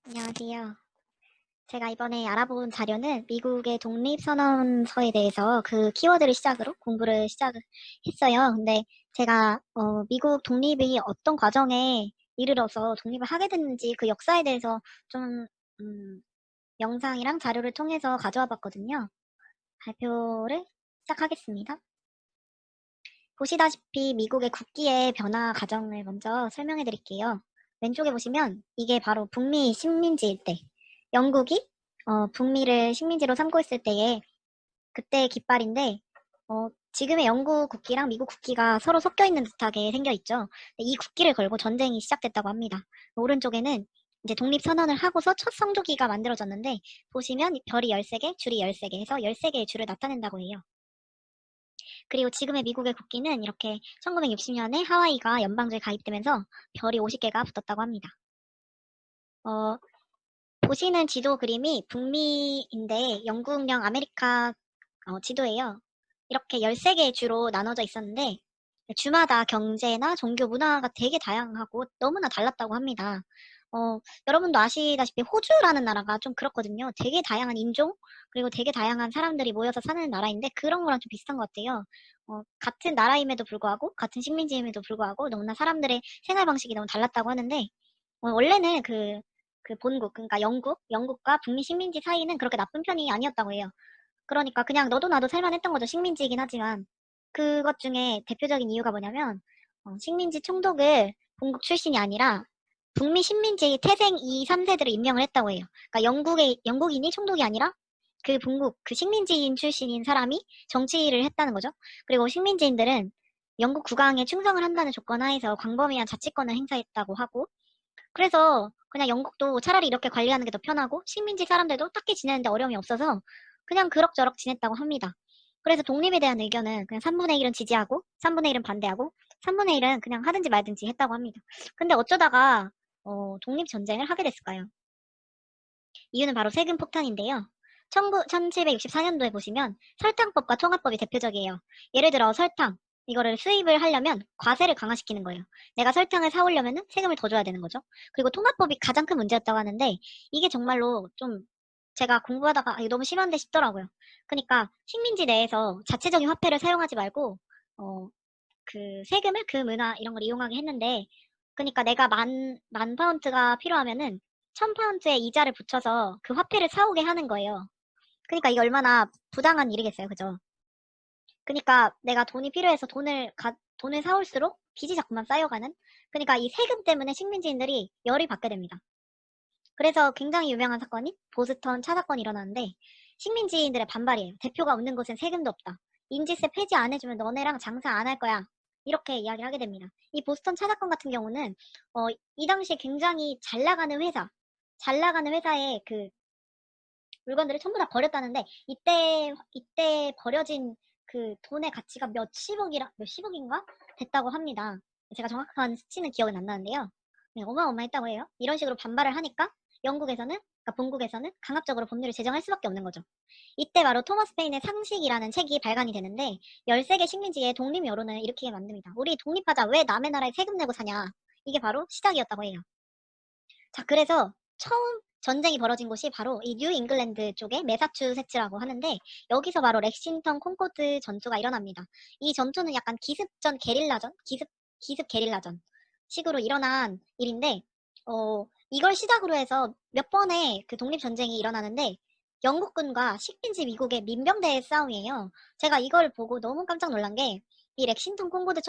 안녕하세요. 제가 이번에 알아본 자료는 미국의 독립선언서에 대해서 그 키워드를 시작으로 공부를 시작했어요. 근데 제가 미국 독립이 어떤 과정에 이르러서 독립을 하게 됐는지 그 역사에 대해서 좀 음, 영상이랑 자료를 통해서 가져와 봤거든요. 발표를 시작하겠습니다. 보시다시피 미국의 국기의 변화 과정을 먼저 설명해 드릴게요. 왼쪽에 보시면 이게 바로 북미 식민지일 때 영국이 북미를 식민지로 삼고 있을 때의 그때의 깃발인데 지금의 영국 국기랑 미국 국기가 서로 섞여 있는 듯하게 생겨 있죠. 이 국기를 걸고 전쟁이 시작됐다고 합니다. 오른쪽에는 이제 독립선언을 하고서 첫 성조기가 만들어졌는데 보시면 별이 13개, 줄이 13개 해서 13개의 줄을 나타낸다고 해요. 그리고 지금의 미국의 국기는 이렇게 1960년에 하와이가 연방주에 가입되면서 별이 50개가 붙었다고 합니다. 어, 보시는 지도 그림이 북미인데 영국령 아메리카 지도예요. 이렇게 13개의 주로 나눠져 있었는데 주마다 경제나 종교, 문화가 되게 다양하고 너무나 달랐다고 합니다. 여러분도 아시다시피 호주라는 나라가 좀 그렇거든요. 되게 다양한 인종, 그리고 되게 다양한 사람들이 모여서 사는 나라인데 그런 거랑 좀 비슷한 것 같아요. 같은 나라임에도 불구하고, 같은 식민지임에도 불구하고 너무나 사람들의 생활 방식이 너무 달랐다고 하는데 원래는 그 본국, 그러니까 영국과 북미 식민지 사이는 그렇게 나쁜 편이 아니었다고 해요. 그러니까 그냥 너도 나도 살만했던 거죠. 식민지이긴 하지만. 그것 중에 대표적인 이유가 뭐냐면, 식민지 총독을 본국 출신이 아니라 북미 식민지 태생 2, 3세들을 임명을 했다고 해요. 그러니까 영국인이 총독이 아니라 그 본국, 그 식민지인 출신인 사람이 정치를 했다는 거죠. 그리고 식민지인들은 영국 국왕에 충성을 한다는 조건 하에서 광범위한 자치권을 행사했다고 하고, 그래서 그냥 영국도 차라리 이렇게 관리하는 게 더 편하고 식민지 사람들도 딱히 지내는데 어려움이 없어서 그냥 그럭저럭 지냈다고 합니다. 그래서 독립에 대한 의견은 그냥 3분의 1은 지지하고 3분의 1은 반대하고 3분의 1은 그냥 하든지 말든지 했다고 합니다. 근데 어쩌다가 독립전쟁을 하게 됐을까요? 이유는 바로 세금 폭탄인데요. 1764년도에 보시면 설탕법과 통화법이 대표적이에요. 예를 들어 설탕, 이거를 수입을 하려면 과세를 강화시키는 거예요. 내가 설탕을 사오려면 세금을 더 줘야 되는 거죠. 그리고 통화법이 가장 큰 문제였다고 하는데 이게 정말로 좀 제가 공부하다가 이거 너무 심한데 싶더라고요. 그러니까 식민지 내에서 자체적인 화폐를 사용하지 말고 어, 그 세금을 그 문화 이런 걸 이용하게 했는데 그러니까 내가 만 파운드가 필요하면은 1000파운드의 이자를 붙여서 그 화폐를 사오게 하는 거예요. 그러니까 이게 얼마나 부당한 일이겠어요. 그죠? 그러니까 내가 돈이 필요해서 돈을 사올수록 빚이 자꾸만 쌓여가는. 그러니까 이 세금 때문에 식민지인들이 열이 받게 됩니다. 그래서 굉장히 유명한 사건이 보스턴 차 사건이 일어나는데 식민지인들의 반발이에요. 대표가 없는 곳엔 세금도 없다. 인지세 폐지 안 해주면 너네랑 장사 안 할 거야. 이렇게 이야기를 하게 됩니다. 이 보스턴 차 사건 같은 경우는 이 당시에 굉장히 잘 나가는 회사의 그 물건들을 전부 다 버렸다는데 이때 버려진 그 돈의 가치가 몇십억인가 됐다고 합니다. 제가 정확한 수치는 기억은 안 나는데요. 네, 어마어마했다고 해요. 이런 식으로 반발을 하니까 그러니까 본국에서는 강압적으로 법률을 제정할 수밖에 없는 거죠. 이때 바로 토마스 페인의 상식이라는 책이 발간이 되는데 13개 식민지의 독립 여론을 일으키게 만듭니다. 우리 독립하자. 왜 남의 나라에 세금 내고 사냐. 이게 바로 시작이었다고 해요. 자, 그래서 처음 전쟁이 벌어진 곳이 바로 이 뉴 잉글랜드 쪽의 매사추세츠라고 하는데 여기서 바로 렉싱턴 콩코드 전투가 일어납니다. 이 전투는 약간 기습 게릴라전 식으로 일어난 일인데 이걸 시작으로 해서 몇 번의 그 독립전쟁이 일어나는데 영국군과 식민지 미국의 민병대의 싸움이에요. 제가 이걸 보고 너무 깜짝 놀란 게 이 렉싱턴 콩코드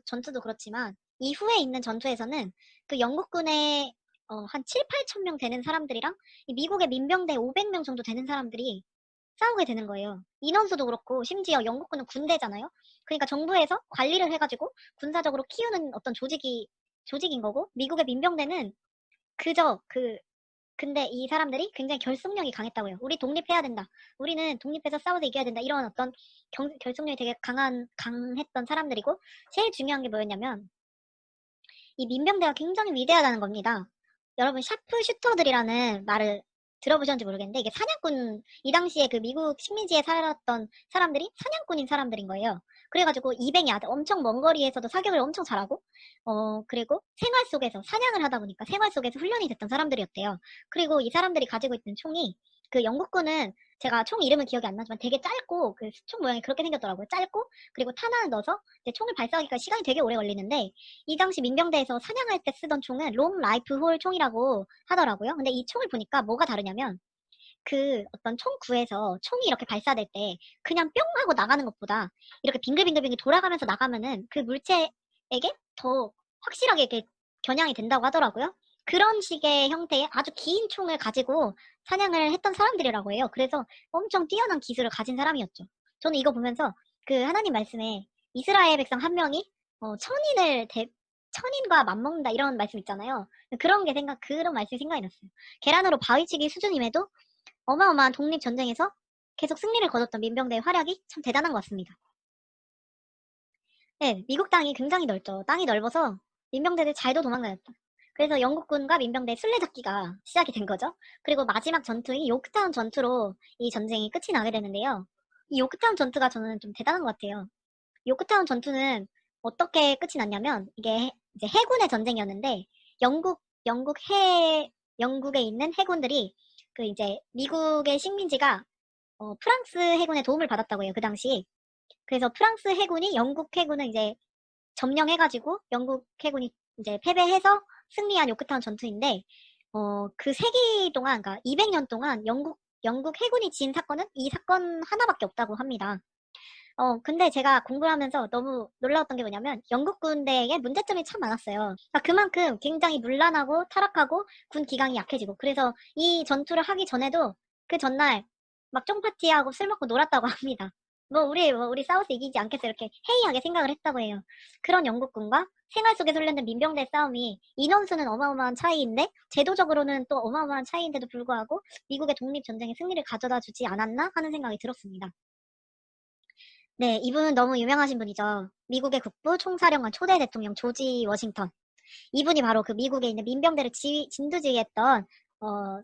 전투도 그렇지만 이후에 있는 전투에서는 그 영국군의 한 7, 8천 명 되는 사람들이랑 이 미국의 민병대 500명 정도 되는 사람들이 싸우게 되는 거예요. 인원수도 그렇고 심지어 영국군은 군대잖아요. 그러니까 정부에서 관리를 해가지고 군사적으로 키우는 어떤 조직인 거고 미국의 민병대는 그저 근데 이 사람들이 굉장히 결속력이 강했다고요. 우리 독립해야 된다. 우리는 독립해서 싸워서 이겨야 된다. 이런 어떤 결속력이 되게 강했던 사람들이고 제일 중요한 게 뭐였냐면 이 민병대가 굉장히 위대하다는 겁니다. 여러분 샤프슈터들이라는 말을 들어보셨는지 모르겠는데 이게 이 당시에 그 미국 식민지에 살았던 사람들이 사냥꾼인 사람들인 거예요. 그래가지고 200야드 엄청 먼 거리에서도 사격을 엄청 잘하고 그리고 생활 속에서 사냥을 하다 보니까 생활 속에서 훈련이 됐던 사람들이었대요. 그리고 이 사람들이 가지고 있는 총이 그 영국군은 제가 총 이름은 기억이 안 나지만 되게 짧고 그 총 모양이 그렇게 생겼더라고요. 짧고 그리고 탄환을 넣어서 이제 총을 발사하기까지 시간이 되게 오래 걸리는데 이 당시 민병대에서 사냥할 때 쓰던 총은 롱 라이프 홀 총이라고 하더라고요. 근데 이 총을 보니까 뭐가 다르냐면 그 어떤 총구에서 총이 이렇게 발사될 때 그냥 뿅 하고 나가는 것보다 이렇게 빙글빙글빙글 돌아가면서 나가면은 그 물체에게 더 확실하게 이렇게 겨냥이 된다고 하더라고요. 그런 식의 형태의 아주 긴 총을 가지고 사냥을 했던 사람들이라고 해요. 그래서 엄청 뛰어난 기술을 가진 사람이었죠. 저는 이거 보면서 그 하나님 말씀에 이스라엘 백성 한 명이 천인과 맞먹는다 이런 말씀 있잖아요. 그런 말씀이 생각이 났어요. 계란으로 바위치기 수준임에도 어마어마한 독립전쟁에서 계속 승리를 거뒀던 민병대의 활약이 참 대단한 것 같습니다. 네, 미국 땅이 굉장히 넓죠. 땅이 넓어서 민병대들 잘도 도망다녔다. 그래서 영국군과 민병대의 술래잡기가 시작이 된 거죠. 그리고 마지막 전투인 요크타운 전투로 이 전쟁이 끝이 나게 되는데요. 이 요크타운 전투가 저는 좀 대단한 것 같아요. 요크타운 전투는 어떻게 끝이 났냐면 이게 이제 해군의 전쟁이었는데 영국 영국 해 영국에 있는 해군들이 그 이제 미국의 식민지가 프랑스 해군의 도움을 받았다고 해요. 그 당시. 그래서 프랑스 해군이 영국 해군을 이제 점령해가지고 영국 해군이 이제 패배해서 승리한 요크타운 전투인데 그 세기 동안 그러니까 200년 동안 영국 해군이 진 사건은 이 사건 하나밖에 없다고 합니다. 근데 제가 공부를 하면서 너무 놀라웠던 게 뭐냐면 영국 군대에게 문제점이 참 많았어요. 그러니까 그만큼 굉장히 문란하고 타락하고 군 기강이 약해지고 그래서 이 전투를 하기 전에도 그 전날 막 쫑파티하고 술 먹고 놀았다고 합니다. 우리 싸워서 이기지 않겠어 이렇게 해이하게 생각을 했다고 해요. 그런 영국군과 생활 속에서 훈련된 민병대 싸움이 인원수는 어마어마한 차이인데 제도적으로는 또 어마어마한 차이인데도 불구하고 미국의 독립전쟁에 승리를 가져다 주지 않았나 하는 생각이 들었습니다. 네, 이분은 너무 유명하신 분이죠. 미국의 국부 총사령관 초대 대통령 조지 워싱턴. 이분이 바로 그 미국에 있는 민병대를 진두지휘했던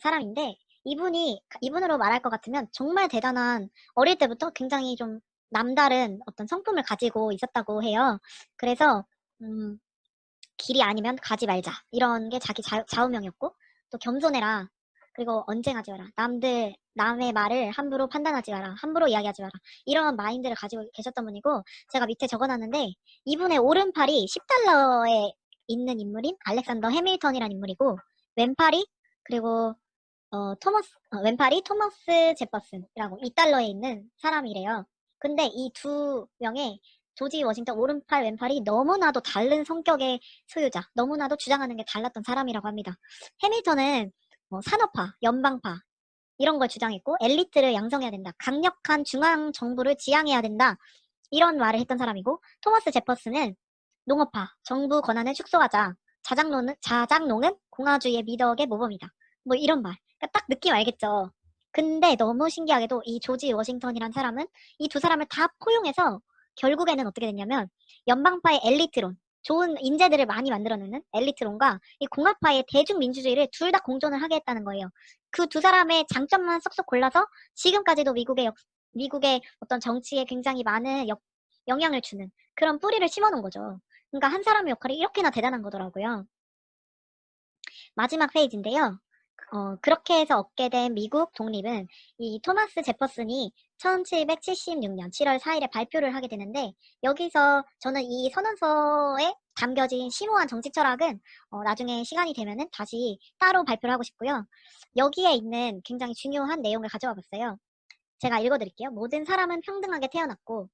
사람인데 이분으로 말할 것 같으면 정말 대단한 어릴 때부터 굉장히 좀 남다른 어떤 성품을 가지고 있었다고 해요. 그래서 음, 길이 아니면 가지 말자 이런 게 자기 좌우명이었고 또 겸손해라 그리고 언쟁하지 마라 남의 말을 함부로 판단하지 마라 함부로 이야기하지 마라 이런 마인드를 가지고 계셨던 분이고 제가 밑에 적어놨는데 이분의 오른팔이 10달러에 있는 인물인 알렉산더 해밀턴이라는 인물이고 왼팔이 그리고 왼팔이 토머스 제퍼슨이라고 2달러에 있는 사람이래요. 근데 이 두 명의 조지 워싱턴 오른팔 왼팔이 너무나도 다른 성격의 소유자, 너무나도 주장하는 게 달랐던 사람이라고 합니다. 해밀턴은 산업화, 연방파 이런 걸 주장했고 엘리트를 양성해야 된다. 강력한 중앙 정부를 지향해야 된다. 이런 말을 했던 사람이고 토머스 제퍼슨은 농업화, 정부 권한을 축소하자. 자작농은 공화주의의 미덕의 모범이다. 뭐 이런 말. 그러니까 딱 느낌 알겠죠. 근데 너무 신기하게도 이 조지 워싱턴이란 사람은 이 두 사람을 다 포용해서 결국에는 어떻게 됐냐면 연방파의 엘리트론, 좋은 인재들을 많이 만들어내는 엘리트론과 이 공화파의 대중민주주의를 둘 다 공존을 하게 했다는 거예요. 그 두 사람의 장점만 쏙쏙 골라서 지금까지도 미국의 어떤 정치에 굉장히 많은 영향을 주는 그런 뿌리를 심어놓은 거죠. 그러니까 한 사람의 역할이 이렇게나 대단한 거더라고요. 마지막 페이지인데요. 그렇게 해서 얻게 된 미국 독립은 이 토마스 제퍼슨이 1776년 7월 4일에 발표를 하게 되는데 여기서 저는 이 선언서에 담겨진 심오한 정치 철학은 나중에 시간이 되면은 다시 따로 발표를 하고 싶고요. 여기에 있는 굉장히 중요한 내용을 가져와 봤어요. 제가 읽어드릴게요. 모든 사람은 평등하게 태어났고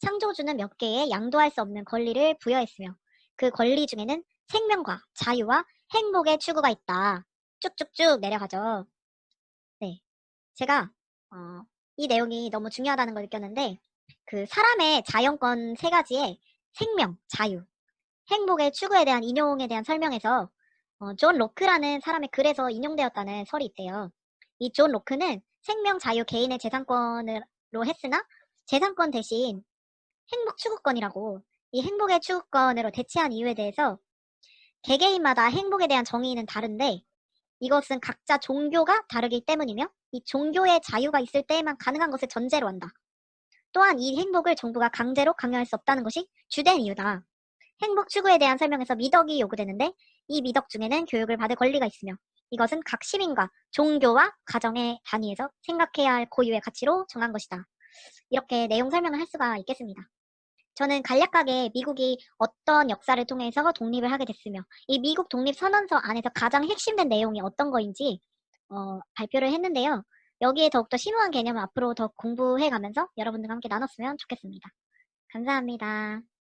창조주는 몇 개의 양도할 수 없는 권리를 부여했으며 그 권리 중에는 생명과 자유와 행복의 추구가 있다. 쭉쭉쭉 내려가죠. 네. 제가, 이 내용이 너무 중요하다는 걸 느꼈는데, 그 사람의 자연권 세 가지의 생명, 자유, 행복의 추구에 대한 인용에 대한 설명에서, 존 로크라는 사람의 글에서 인용되었다는 설이 있대요. 이 존 로크는 생명, 자유, 개인의 재산권으로 했으나, 재산권 대신 행복 추구권이라고, 이 행복의 추구권으로 대체한 이유에 대해서, 개개인마다 행복에 대한 정의는 다른데, 이것은 각자 종교가 다르기 때문이며 이 종교의 자유가 있을 때에만 가능한 것을 전제로 한다. 또한 이 행복을 정부가 강제로 강요할 수 없다는 것이 주된 이유다. 행복 추구에 대한 설명에서 미덕이 요구되는데 이 미덕 중에는 교육을 받을 권리가 있으며 이것은 각 시민과 종교와 가정의 단위에서 생각해야 할 고유의 가치로 정한 것이다. 이렇게 내용 설명을 할 수가 있겠습니다. 저는 간략하게 미국이 어떤 역사를 통해서 독립을 하게 됐으며 이 미국 독립선언서 안에서 가장 핵심된 내용이 어떤 거인지 발표를 했는데요. 여기에 더욱더 심오한 개념을 앞으로 더 공부해 가면서 여러분들과 함께 나눴으면 좋겠습니다. 감사합니다.